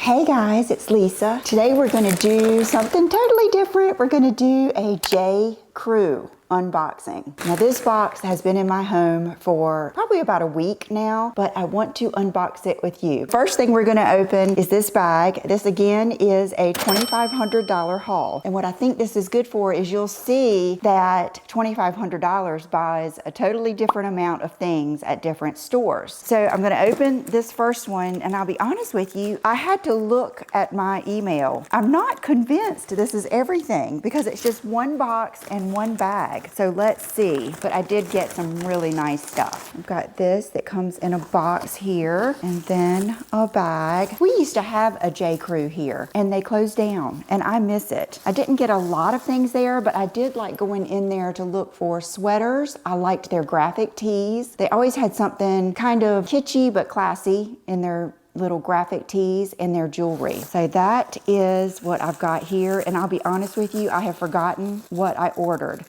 Hey guys, it's Lisa. Today we're gonna do something totally different. We're gonna do a J. Crew unboxing. Now this box has been in my home for probably about a week now, but I want to unbox it with you. First thing we're gonna open is this bag. This again is a $2,500 haul. And what I think this is good for is you'll see that $2,500 buys a totally different amount of things at different stores. So I'm gonna open this first one, and I'll be honest with you, I had to look at my email. I'm not convinced this is everything because it's just one box and one bag. So let's see, but I did get some really nice stuff. I've got this that comes in a box here, and then a bag. We used to have a J. Crew here, and they closed down, and I miss it. I didn't get a lot of things there, but I did like going in there to look for sweaters. I liked their graphic tees. They always had something kind of kitschy but classy in their little graphic tees and their jewelry. So that is what I've got here. And I'll be honest with you, I have forgotten what I ordered.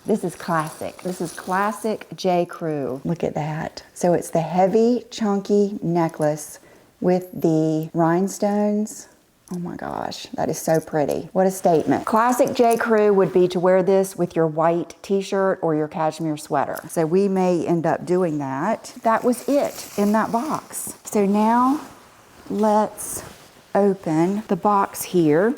This is classic. This is classic J. Crew. Look at that. So it's the heavy, chunky necklace with the rhinestones. Oh my gosh, that is so pretty. What a statement. Classic J. Crew would be to wear this with your white t-shirt or your cashmere sweater. So we may end up doing that. That was it in that box. So now let's open the box here.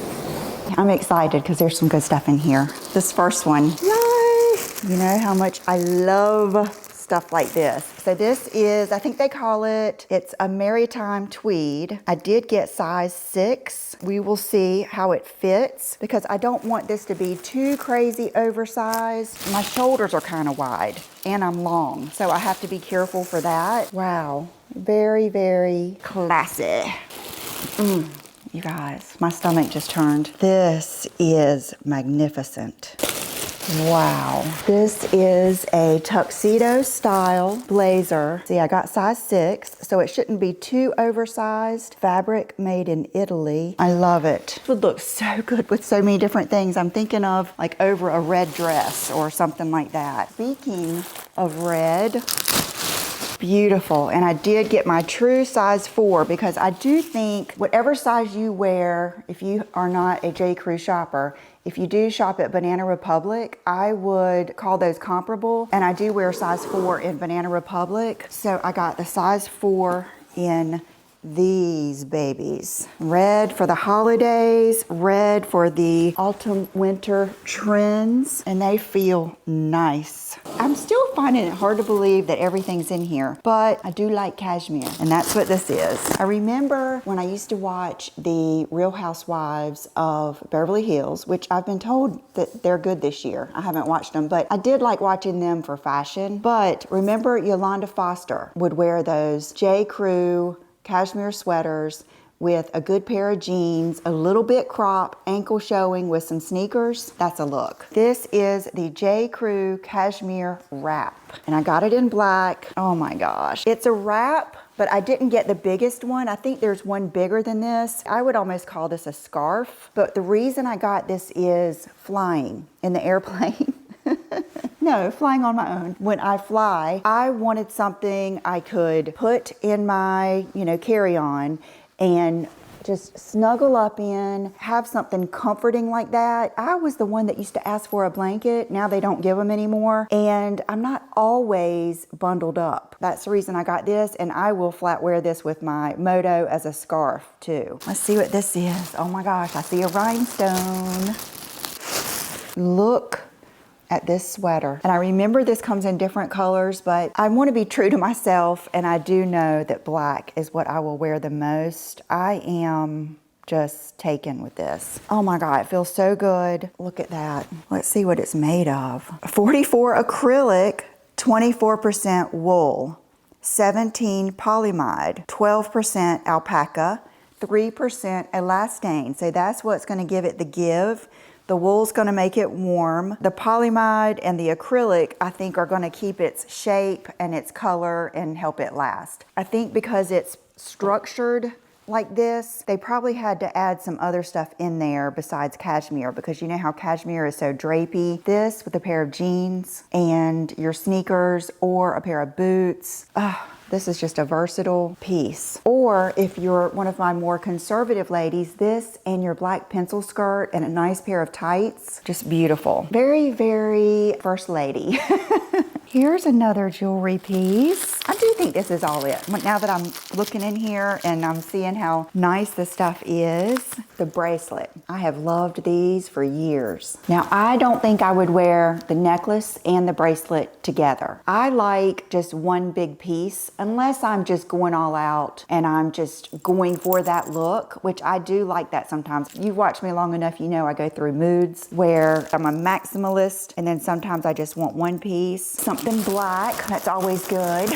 I'm excited because there's some good stuff in here. This first one, yay! You know how much I love stuff like this. So this is, I think they call it, it's a maritime tweed. I did get size 6. We will see how it fits because I don't want this to be too crazy oversized. My shoulders are kind of wide and I'm long, so I have to be careful for that. Wow, very, very classy. You guys, my stomach just turned. This is magnificent. Wow. This is a tuxedo style blazer. See, I got size 6, so it shouldn't be too oversized. Fabric made in Italy. I love it. It would look so good with so many different things. I'm thinking of like over a red dress or something like that. Speaking of red, beautiful. And I did get my true size 4 because I do think whatever size you wear, if you are not a J. Crew shopper, if you do shop at Banana Republic, I would call those comparable. And I do wear size 4 in Banana Republic. So I got the size 4 in these babies. Red for the holidays, red for the autumn winter trends, and they feel nice. I'm still finding it hard to believe that everything's in here, but I do like cashmere, and that's what this is. I remember when I used to watch the Real Housewives of Beverly Hills, which I've been told that they're good this year. I haven't watched them, but I did like watching them for fashion. But remember Yolanda Foster would wear those J. Crew cashmere sweaters with a good pair of jeans, a little bit crop, ankle showing with some sneakers. That's a look. This is the J. Crew cashmere wrap, and I got it in black. Oh my gosh. It's a wrap, but I didn't get the biggest one. I think there's one bigger than this. I would almost call this a scarf, but the reason I got this is flying in the airplane. No, flying on my own. When I fly, I wanted something I could put in my, carry-on and just snuggle up in, have something comforting like that. I was the one that used to ask for a blanket. Now they don't give them anymore. And I'm not always bundled up. That's the reason I got this, and I will flat wear this with my moto as a scarf too. Let's see what this is. Oh my gosh, I see a rhinestone. Look at this sweater. And I remember this comes in different colors, but I want to be true to myself, and I do know that black is what I will wear the most. I am just taken with this. Oh my God, it feels so good. Look at that. Let's see what it's made of. 44 acrylic, 24% wool, 17 polyamide, 12% alpaca, 3% elastane. So that's what's going to give it the give. The wool's going to make it warm. The polyamide and the acrylic, I think, are going to keep its shape and its color and help it last. I think because it's structured like this, they probably had to add some other stuff in there besides cashmere, because you know how cashmere is so drapey. This with a pair of jeans and your sneakers or a pair of boots. This is just a versatile piece. Or if you're one of my more conservative ladies, this and your black pencil skirt and a nice pair of tights, just beautiful. Very, very first lady. Here's another jewelry piece. I do think this is all it. Now that I'm looking in here and I'm seeing how nice this stuff is, the bracelet. I have loved these for years. Now, I don't think I would wear the necklace and the bracelet together. I like just one big piece, unless I'm just going all out and I'm just going for that look, which I do like that sometimes. You've watched me long enough, you know I go through moods where I'm a maximalist and then sometimes I just want one piece. Something black, that's always good,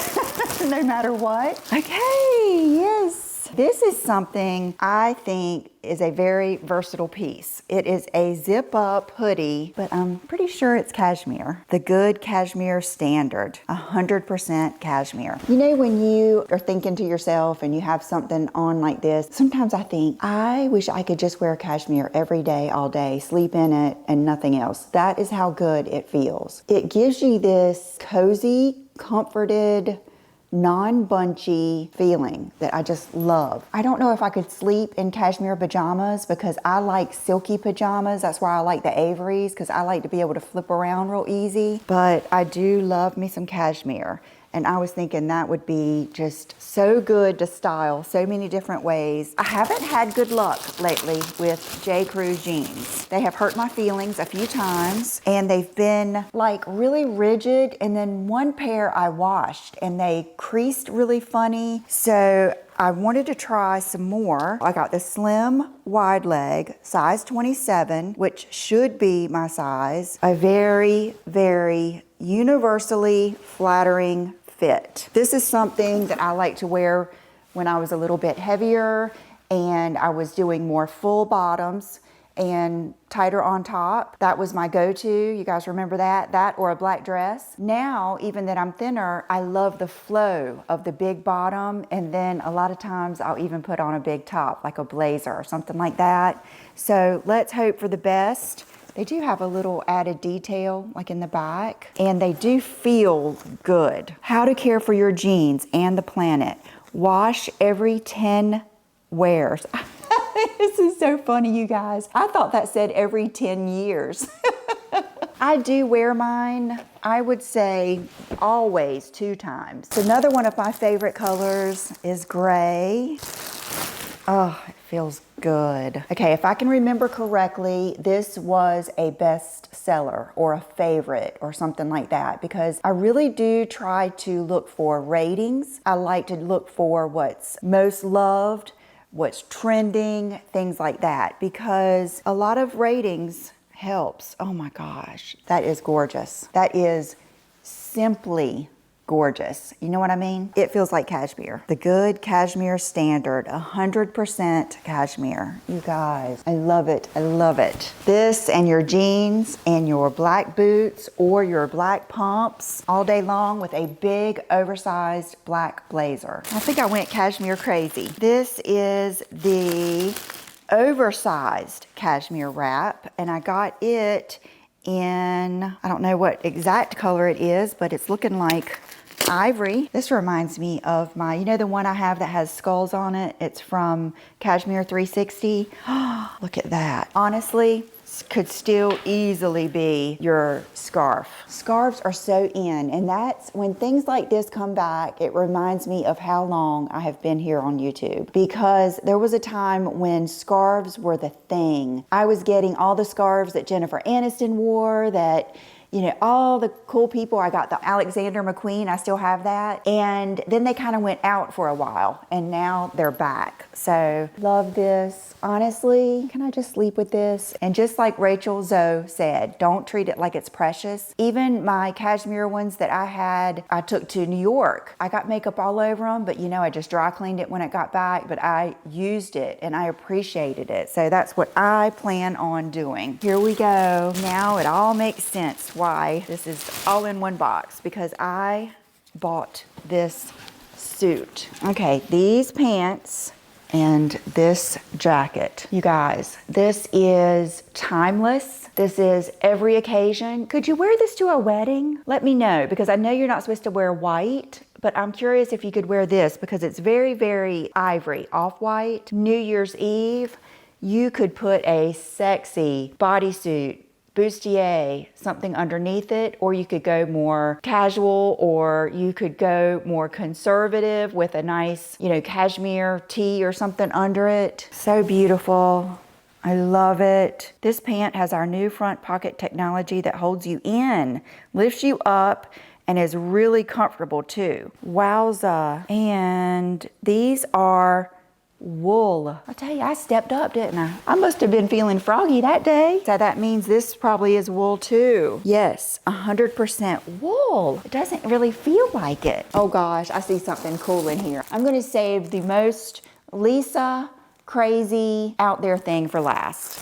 no matter what. Okay, yes. This is something I think is a very versatile piece. It is a zip-up hoodie, but I'm pretty sure it's cashmere. The good cashmere standard, 100% cashmere. You know, when you are thinking to yourself and you have something on like this, sometimes I think, I wish I could just wear cashmere every day, all day, sleep in it and nothing else. That is how good it feels. It gives you this cozy, comforted, non-bunchy feeling that I just love. I don't know if I could sleep in cashmere pajamas because I like silky pajamas. That's why I like the Averys, because I like to be able to flip around real easy. But I do love me some cashmere. And I was thinking that would be just so good to style so many different ways. I haven't had good luck lately with J. Crew jeans. They have hurt my feelings a few times and they've been like really rigid, and then one pair I washed and they creased really funny. So I wanted to try some more. I got the slim wide leg, size 27, which should be my size. A very, very universally flattering fit. This is something that I like to wear when I was a little bit heavier and I was doing more full bottoms and tighter on top. That was my go-to. You guys remember that? That or a black dress. Now, even that I'm thinner, I love the flow of the big bottom, and then a lot of times I'll even put on a big top, like a blazer or something like that. So let's hope for the best. They do have a little added detail like in the back, and they do feel good. How to care for your jeans and the planet. Wash every 10 wears. This is so funny, you guys. I thought that said every 10 years. I do wear mine, I would say always 2 times. Another one of my favorite colors is gray. Oh, it feels good. Okay, if I can remember correctly, this was a bestseller or a favorite or something like that, because I really do try to look for ratings. I like to look for what's most loved, what's trending, things like that, because a lot of ratings helps. Oh my gosh, that is gorgeous. That is simply gorgeous. You know what I mean? It feels like cashmere. The good cashmere standard, 100% cashmere. You guys, I love it. I love it. This and your jeans and your black boots or your black pumps all day long with a big oversized black blazer. I think I went cashmere crazy. This is the oversized cashmere wrap, and I got it in, I don't know what exact color it is, but it's looking like ivory. This reminds me of my, you know, the one I have that has skulls on it. It's from Cashmere 360. Look at that. Honestly, could still easily be your scarf. Scarves are so in, and that's when things like this come back. It reminds me of how long I have been here on YouTube, because there was a time when scarves were the thing. I was getting all the scarves that Jennifer Aniston wore, that, you know, all the cool people. I got the Alexander McQueen, I still have that. And then they kind of went out for a while and now they're back. So love this. Honestly, can I just sleep with this? And just like Rachel Zoe said, don't treat it like it's precious. Even my cashmere ones that I had, I took to New York. I got makeup all over them, but you know, I just dry cleaned it when it got back, but I used it and I appreciated it. So that's what I plan on doing. Here we go. Now it all makes sense why this is all in one box, because I bought this suit. Okay, these pants and this jacket. You guys, this is timeless. This is every occasion. Could you wear this to a wedding? Let me know, because I know you're not supposed to wear white, but I'm curious if you could wear this because it's very, very ivory, off-white. New Year's Eve, you could put a sexy bodysuit, bustier, something underneath it, or you could go more casual, or you could go more conservative with a nice, you know, cashmere tee or something under it. So beautiful. I love it. This pant has our new front pocket technology that holds you in, lifts you up, and is really comfortable too. Wowza. And these are wool. I tell you, I stepped up, didn't I? I must have been feeling froggy that day. So that means this probably is wool too. Yes, 100% wool. It doesn't really feel like it. Oh gosh, I see something cool in here. I'm gonna save the most Lisa crazy out there thing for last.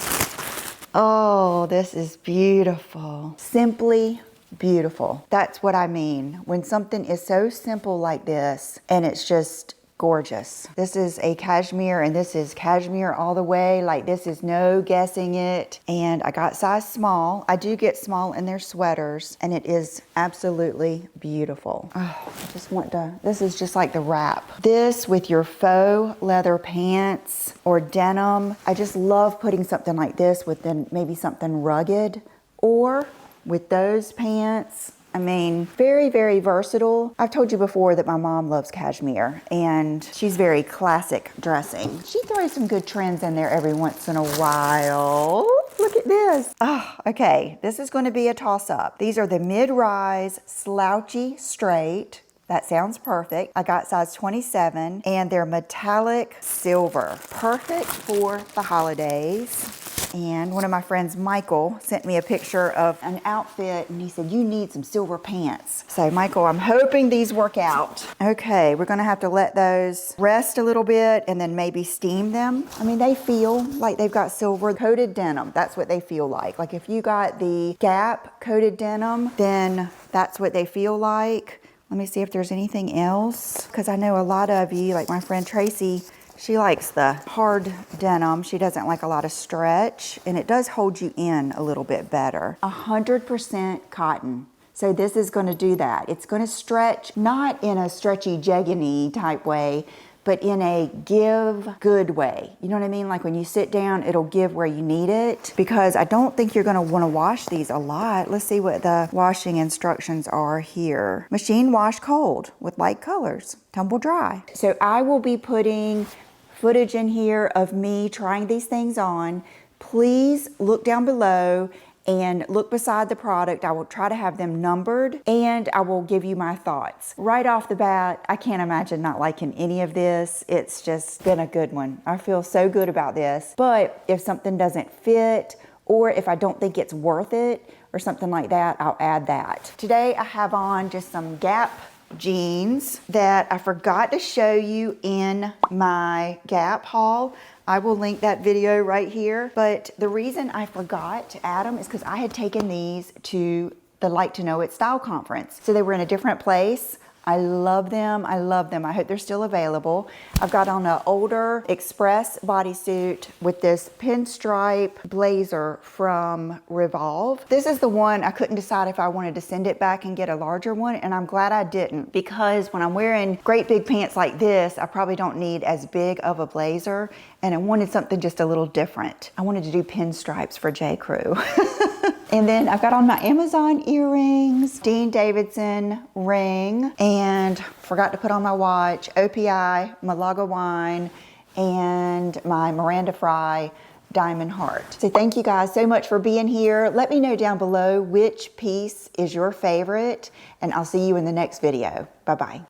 Oh, this is beautiful. Simply beautiful. That's what I mean. When something is so simple like this and it's just gorgeous. This is a cashmere, and this is cashmere all the way. Like, this is no guessing it. And I got size small. I do get small in their sweaters, and it is absolutely beautiful. Oh, I just want to, this is just like the wrap. This with your faux leather pants or denim. I just love putting something like this with then maybe something rugged, or with those pants. I mean, very, very versatile. I've told you before that my mom loves cashmere, and she's very classic dressing. She throws some good trends in there every once in a while. Look at this. Oh, okay, this is going to be a toss-up. These are the mid-rise slouchy straight. That sounds perfect. I got size 27, and they're metallic silver. Perfect for the holidays. And one of my friends, Michael, sent me a picture of an outfit, and he said, you need some silver pants. So Michael, I'm hoping these work out. Okay, we're gonna have to let those rest a little bit and then maybe steam them. I mean, they feel like they've got silver coated denim. That's what they feel like. Like if you got the Gap coated denim, then that's what they feel like. Let me see if there's anything else, because I know a lot of you, like my friend Tracy, she likes the hard denim. She doesn't like a lot of stretch, and it does hold you in a little bit better. 100% cotton. So this is going to do that. It's going to stretch, not in a stretchy, jegging-y type way, but in a give good way. You know what I mean? Like when you sit down, it'll give where you need it, because I don't think you're gonna wanna wash these a lot. Let's see what the washing instructions are here. Machine wash cold with light colors, tumble dry. So I will be putting footage in here of me trying these things on. Please look down below and look beside the product. I will try to have them numbered, and I will give you my thoughts. Right off the bat, I can't imagine not liking any of this. It's just been a good one. I feel so good about this. But if something doesn't fit, or if I don't think it's worth it, or something like that, I'll add that. Today I have on just some Gap jeans that I forgot to show you in my Gap haul. I will link that video right here. But the reason I forgot to add them is because I had taken these to the Like to Know It Style conference. So they were in a different place. I love them. I love them. I hope they're still available. I've got on an older Express bodysuit with this Pinstripe Blazer from Revolve. This is the one I couldn't decide if I wanted to send it back and get a larger one, and I'm glad I didn't, because when I'm wearing great big pants like this, I probably don't need as big of a blazer, and I wanted something just a little different. I wanted to do pinstripes for J. Crew. And then I've got on my Amazon earrings, Dean Davidson ring, and forgot to put on my watch, OPI, Malaga wine, and my Miranda Fry diamond heart. So thank you guys so much for being here. Let me know down below which piece is your favorite, and I'll see you in the next video. Bye-bye.